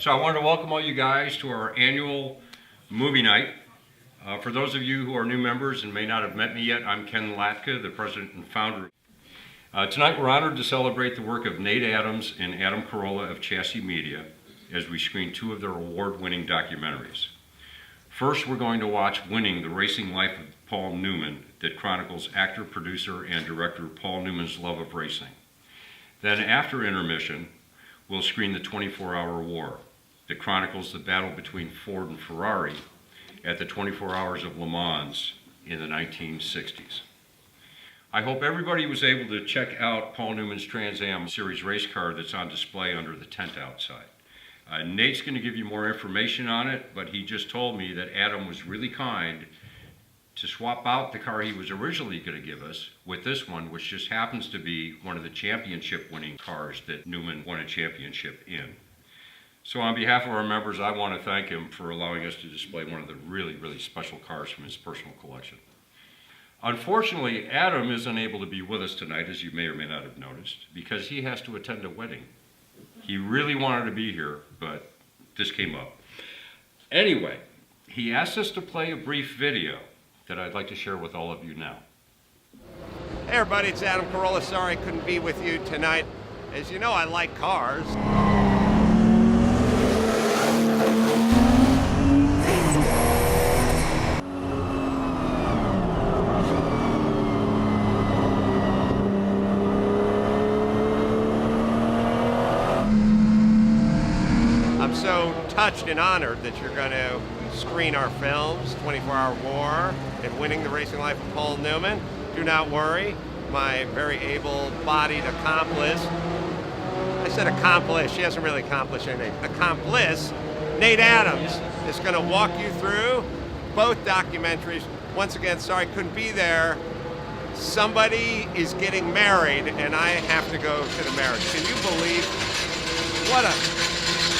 So I wanted to welcome all you guys to our annual movie night. For those of you who are new members and may not have met me yet, I'm Ken Latka, the president and founder. Tonight we're honored to celebrate the work of Nate Adams and Adam Carolla of Chassy Media as we screen two of their award-winning documentaries. First, we're going to watch Winning: The Racing Life of Paul Newman that chronicles actor, producer, and director Paul Newman's love of racing. Then after intermission, we'll screen The 24-Hour War that chronicles the battle between Ford and Ferrari at the 24 Hours of Le Mans in the 1960s. I hope everybody was able to check out Paul Newman's Trans Am Series race car that's on display under the tent outside. Nate's going to give you more information on it, but he just told me that Adam was really kind to swap out the car he was originally going to give us with this one, which just happens to be one of the championship-winning cars that Newman won a championship in. So on behalf of our members, I want to thank him for allowing us to display one of the really, really special cars from his personal collection. Unfortunately, Adam is unable to be with us tonight, as you may or may not have noticed, because he has to attend a wedding. He really wanted to be here, but this came up. Anyway, he asked us to play a brief video that I'd like to share with all of you now. Hey everybody, it's Adam Carolla. Sorry I couldn't be with you tonight. As you know, I like cars. I'm so touched and honored that you're going to screen our films, 24-Hour War and Winning: The Racing Life of Paul Newman. Do not worry, my very able-bodied accomplice, I said accomplice, she hasn't really accomplished anything, accomplice, Nate Adams, is going to walk you through both documentaries. Once again, sorry I couldn't be there. Somebody is getting married and I have to go to the marriage. Can you believe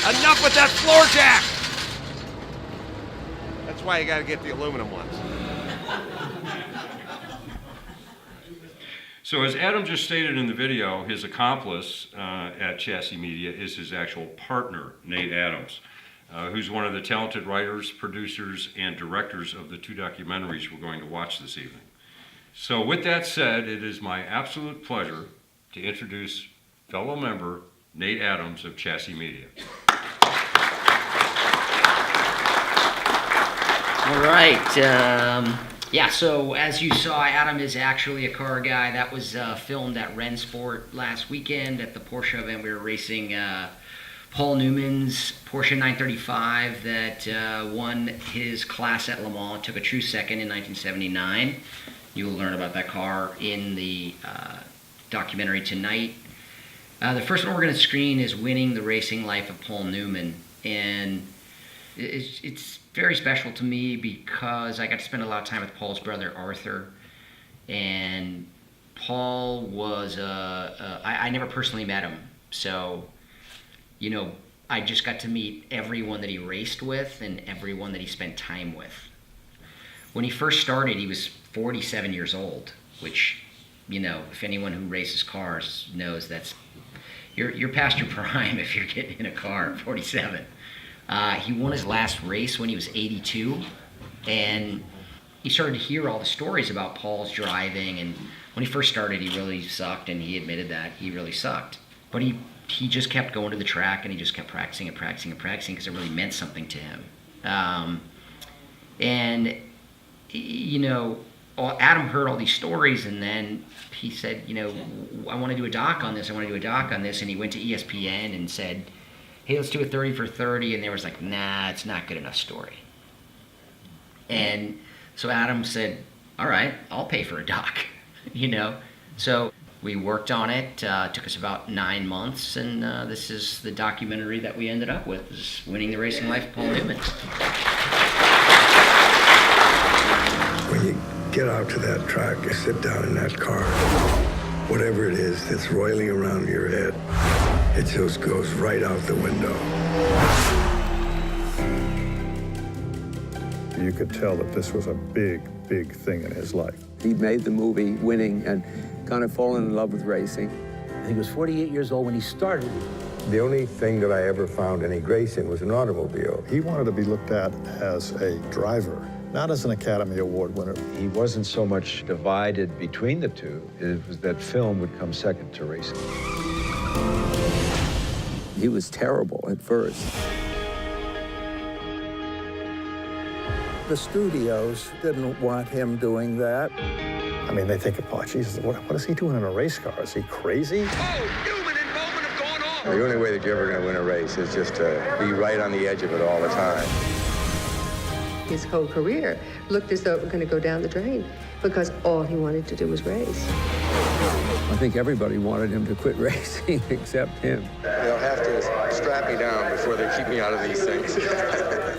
enough with that floor jack! That's why you got to get the aluminum ones. So as Adam just stated in the video, his accomplice at Chassy Media is his actual partner, Nate Adams, who's one of the talented writers, producers, and directors of the two documentaries we're going to watch this evening. So with that said, it is my absolute pleasure to introduce fellow member Nate Adams of Chassy Media. All right. Yeah, so as you saw, Adam is actually a car guy. That was filmed at Rennsport last weekend at the Porsche event. We were racing Paul Newman's Porsche 935 that won his class at Le Mans, took a true second in 1979. You will learn about that car in the documentary tonight. The first one we're going to screen is Winning: The Racing Life of Paul Newman. And it's very special to me because I got to spend a lot of time with Paul's brother Arthur, and Paul was I never personally met him, so I just got to meet everyone that he raced with and everyone that he spent time with. When he first started, he was 47 years old, which if anyone who races cars knows you're past your prime if you're getting in a car at 47. He won his last race when he was 82, and he started to hear all the stories about Paul's driving, and when he first started, he really sucked, and he admitted that he really sucked. But he just kept going to the track, and he just kept practicing and practicing and practicing because it really meant something to him. Adam heard all these stories, and then he said, I want to do a doc on this, and he went to ESPN and said, hey, let's do a 30 for 30, and they was like, nah, it's not good enough story. And so Adam said, all right, I'll pay for a doc, So we worked on it, took us about 9 months, and this is the documentary that we ended up with, is Winning: The Racing Life of Paul Newman. When you get out to that track, you sit down in that car, whatever it is that's roiling around your head, it just goes right out the window. You could tell that this was a big, big thing in his life. He made the movie Winning and kind of fallen in love with racing. He was 48 years old when he started The only thing that I ever found any grace in was an automobile. He wanted to be looked at as a driver, not as an Academy Award winner. He wasn't so much divided between the two. It was that film would come second to racing. He was terrible at first. The studios didn't want him doing that. I mean, they think, oh, Jesus, what is he doing in a race car? Is he crazy? The only way that you're ever going to win a race is just to be right on the edge of it all the time. His whole career looked as though it was going to go down the drain because all he wanted to do was race. I think everybody wanted him to quit racing except him. They'll have to strap me down before they keep me out of these things.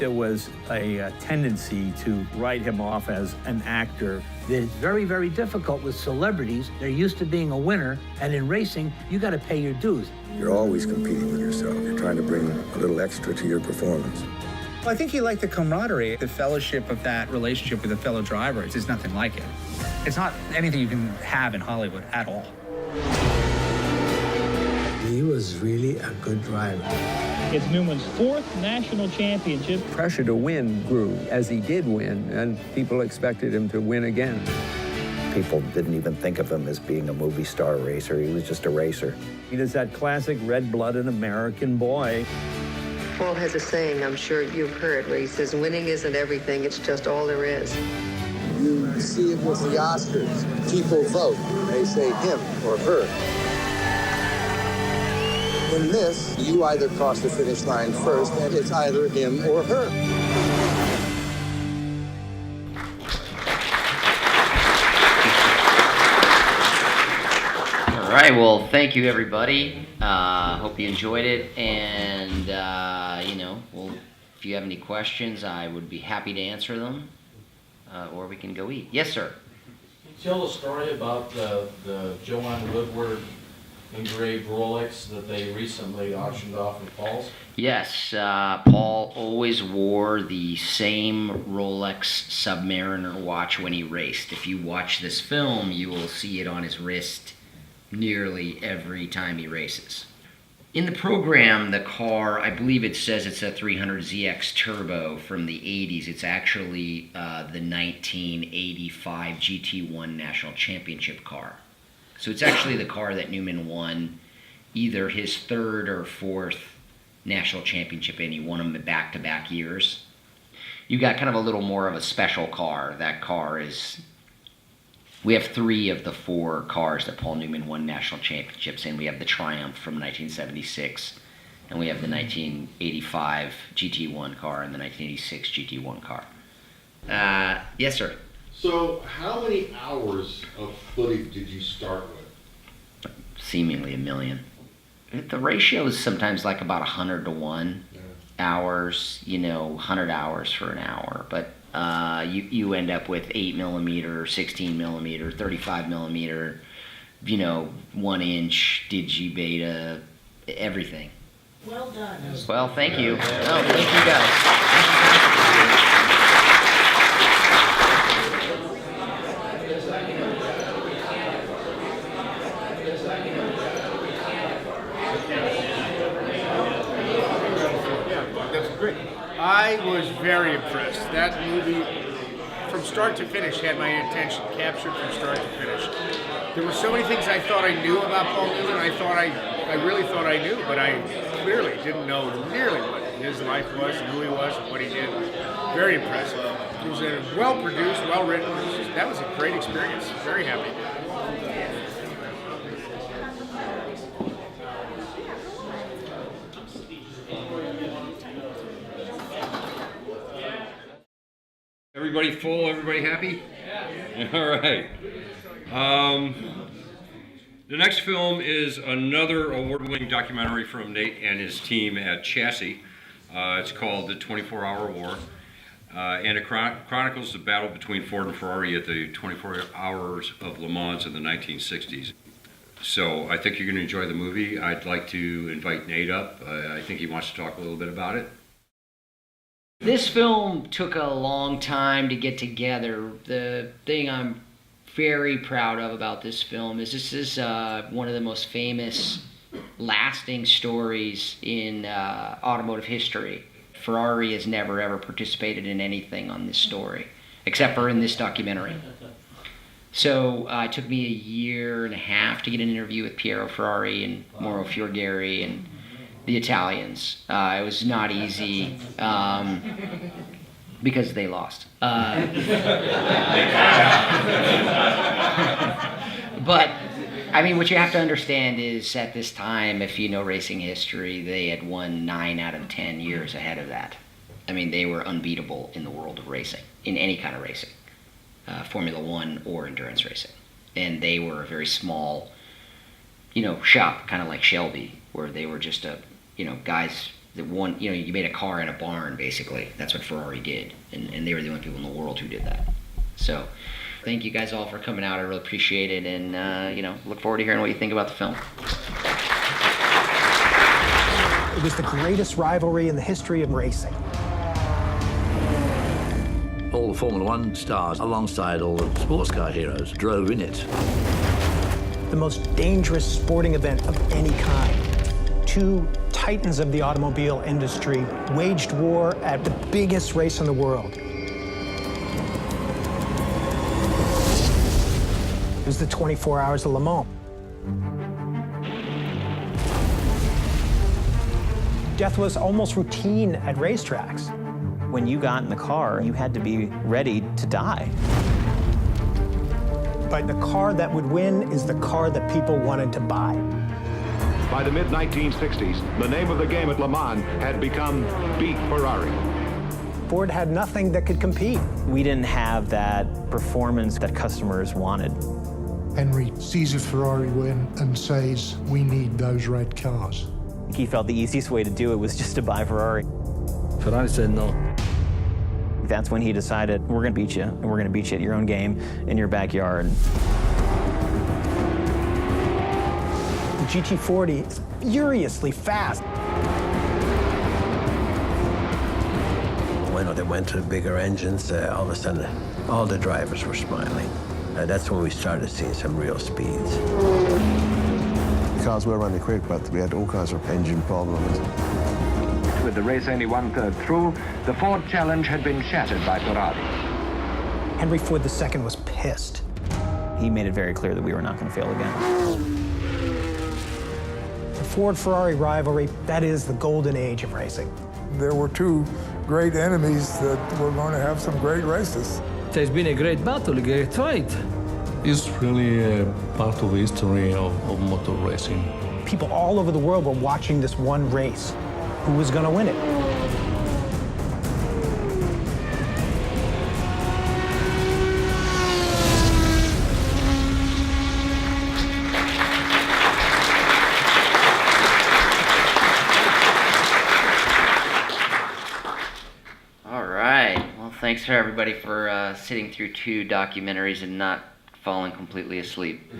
There was a tendency to write him off as an actor. It's very, very difficult with celebrities. They're used to being a winner, and in racing, you got to pay your dues. You're always competing with yourself. You're trying to bring a little extra to your performance. Well, I think he liked the camaraderie, the fellowship of that relationship with a fellow driver. There's nothing like it. It's not anything you can have in Hollywood at all. He was really a good driver. It's Newman's 4th national championship. Pressure to win grew as he did win, and people expected him to win again. People didn't even think of him as being a movie star racer. He was just a racer. He is that classic red-blooded American boy. Paul has a saying, I'm sure you've heard, where he says, winning isn't everything, it's just all there is. You see it with the Oscars. People vote. They say him or her. In this, you either cross the finish line first, and it's either him or her. All right, well, thank you, everybody. Hope you enjoyed it, and, if you have any questions, I would be happy to answer them, or we can go eat. Yes, sir? Can you tell a story about the Joanne Woodward engraved Rolex that they recently auctioned off in Paul's? Yes, Paul always wore the same Rolex Submariner watch when he raced. If you watch this film, you will see it on his wrist nearly every time he races. In the program, the car, I believe it says it's a 300ZX Turbo from the 80s. It's actually the 1985 GT1 National Championship car. So it's actually the car that Newman won either his 3rd or 4th national championship in. He won them back-to-back years. You got kind of a little more of a special car. That car is... We have 3 of the 4 cars that Paul Newman won national championships in. We have the Triumph from 1976, and we have the 1985 GT1 car and the 1986 GT1 car. Yes, sir? So how many hours of footage did you start with? Seemingly 1 million. The ratio is sometimes like about 100 to 1 hours, 100 hours for an hour, but you end up with 8mm, 16mm, 35mm, 1-inch digibeta, everything. Well done. Well, thank you. Oh, thank you guys. I was very impressed. That movie, from start to finish, had my attention captured from start to finish. There were so many things I thought I knew about Paul Newman. I really thought I knew, but I clearly didn't know nearly what his life was and who he was and what he did. Very impressive. It was well-produced, well-written. That was a great experience. Very happy. Everybody full? Everybody happy? Yeah. All right. The next film is another award-winning documentary from Nate and his team at Chassy. It's called The 24-Hour War, and it chronicles the battle between Ford and Ferrari at the 24 Hours of Le Mans in the 1960s. So I think you're going to enjoy the movie. I'd like to invite Nate up. I think he wants to talk a little bit about it. This film took a long time to get together. The thing I'm very proud of about this film is this is one of the most famous lasting stories in automotive history. Ferrari has never ever participated in anything on this story, except for in this documentary. So it took me a year and a half to get an interview with Piero Ferrari and Mauro Fiorgari and the Italians. It was not easy because they lost. But I mean, what you have to understand is at this time, if you know racing history, they had won 9 out of 10 years ahead of that. I mean, they were unbeatable in the world of racing, in any kind of racing, Formula One or endurance racing. And they were a very small, shop, kind of like Shelby, where they were just guys that won, you made a car in a barn, basically. That's what Ferrari did. And they were the only people in the world who did that. So thank you guys all for coming out. I really appreciate it, and look forward to hearing what you think about the film. It was the greatest rivalry in the history of racing. All the Formula One stars, alongside all the sports car heroes, drove in it. The most dangerous sporting event of any kind. Two titans of the automobile industry waged war at the biggest race in the world. It was the 24 Hours of Le Mans. Death was almost routine at racetracks. When you got in the car, you had to be ready to die. But the car that would win is the car that people wanted to buy. By the mid-1960s, the name of the game at Le Mans had become Beat Ferrari. Ford had nothing that could compete. We didn't have that performance that customers wanted. Henry sees a Ferrari win and says, we need those red cars. He felt the easiest way to do it was just to buy Ferrari. Ferrari said no. That's when he decided, we're going to beat you, and we're going to beat you at your own game in your backyard. The GT40 is furiously fast. When they went to bigger engines, all of a sudden, all the drivers were smiling. That's when we started seeing some real speeds. The cars were running quick, but we had all kinds of engine problems. With the race only 1/3 through, the Ford challenge had been shattered by Ferrari. Henry Ford II was pissed. He made it very clear that we were not going to fail again. The Ford-Ferrari rivalry, that is the golden age of racing. There were two great enemies that were going to have some great races. It has been a great battle, a great fight. It's really a part of the history of motor racing. People all over the world were watching this one race. Who was going to win it? All right. Well, thanks for everybody for sitting through 2 documentaries and not falling completely asleep.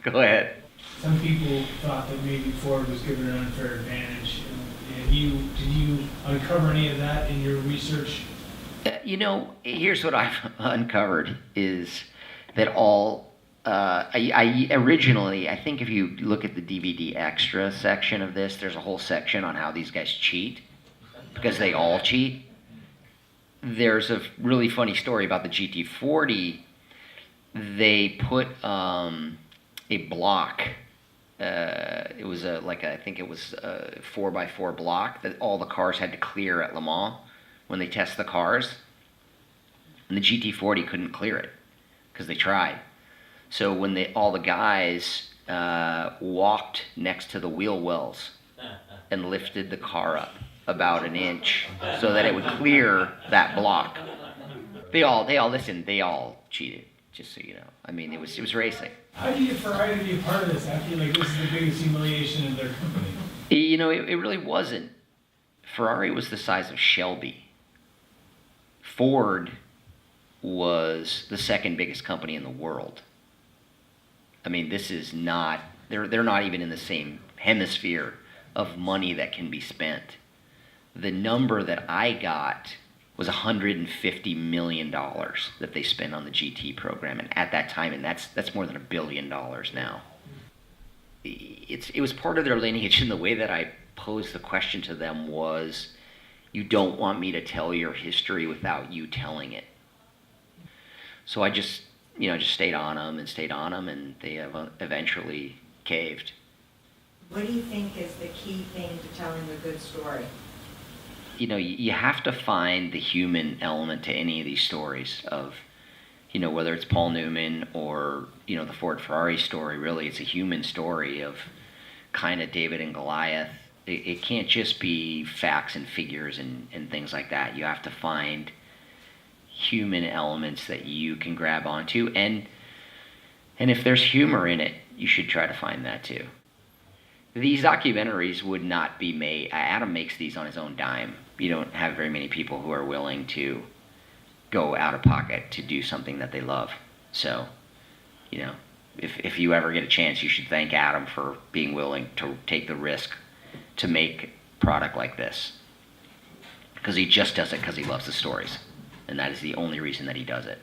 Go ahead. Some people thought that maybe Ford was given an unfair advantage. And did you uncover any of that in your research? Here's what I've uncovered is that I originally, I think if you look at the DVD extra section of this, there's a whole section on how these guys cheat, because they all cheat. There's a really funny story about the GT40. They put a block. It was I think it was a 4x4 block that all the cars had to clear at Le Mans when they test the cars. And the GT40 couldn't clear it because they tried. So when all the guys walked next to the wheel wells and lifted the car up about an inch so that it would clear that block. They all cheated, just so you know. I mean, it was racing. How do you get Ferrari to be a part of this? I feel like this is the biggest humiliation in their company. It really wasn't. Ferrari was the size of Shelby. Ford was the second biggest company in the world. I mean, this is not, they're not even in the same hemisphere of money that can be spent. The number that I got was $150 million that they spent on the GT program, and at that time, and that's more than $1 billion now. it was part of their lineage, and the way that I posed the question to them was, you don't want me to tell your history without you telling it. So I just stayed on them, and they have eventually caved. What do you think is the key thing to telling a good story? You have to find the human element to any of these stories of, whether it's Paul Newman or, the Ford Ferrari story. Really, it's a human story of kind of David and Goliath. It can't just be facts and figures and things like that. You have to find human elements that you can grab onto, and if there's humor in it, you should try to find that too. These documentaries would not be made. Adam makes these on his own dime. You don't have very many people who are willing to go out of pocket to do something that they love. So, if you ever get a chance, you should thank Adam for being willing to take the risk to make a product like this. Because he just does it because he loves the stories. And that is the only reason that he does it.